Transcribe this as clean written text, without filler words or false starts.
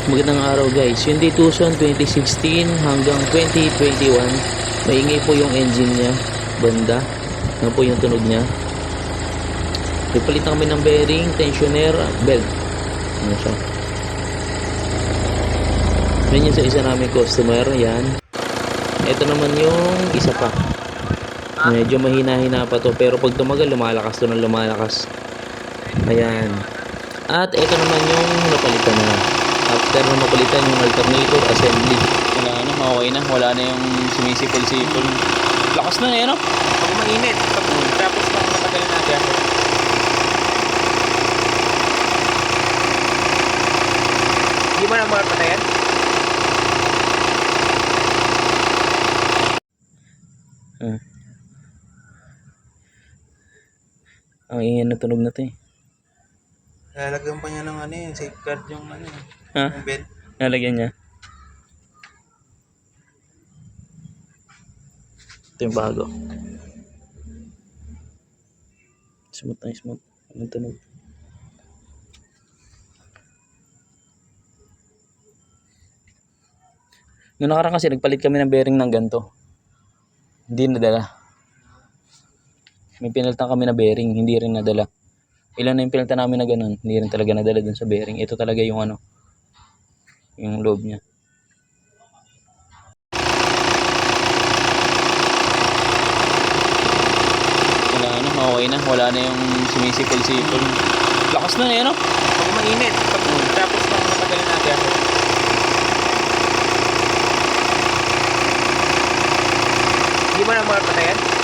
Magandang araw guys. Yung day Tucson 2016 hanggang 2021, maingay po yung engine niya, banda. Yan po yung tunog niya. Nagpalit na kami ng bearing, tensioner, belt. Ano siya? Yan yung sa isa namin customer. Yan. Ito naman yung isa pa. Medyo mahina-hina pa to, pero pag tumagal, lumalakas to ng lumalakas. Ayan. At ito naman yung napalitan na. After na mapalitan yung alternator assembly. Wala na, okay na. Wala na yung sumisipol-sipol. Lakas na eh, no? Pag mainit, tapos pag matagal na dyan. Hindi mo na mga patayan? Ang ingay na tunog na to eh. Lalagyan pa niya ng ano yun, safeguard yung ano yun. Ha? Yung bed. Nalagyan niya. Ito yung bago. Smooth na smooth. Anong tunog? Noong nakaraan kasi nagpalit kami ng bearing ng ganito. Hindi nadala. May pinalitan kami na bearing, hindi rin nadala. Ilan na yung pinalitan namin na ganun, hindi rin talaga nadala dun sa bearing. Ito talaga yung ano, yung loob niya. Wala na, okay na. Wala na yung sumisipol-sipol. Lakas na eh, no? Pag mainit, tapos pag matagal na dyan. Hindi mo na mga patayan?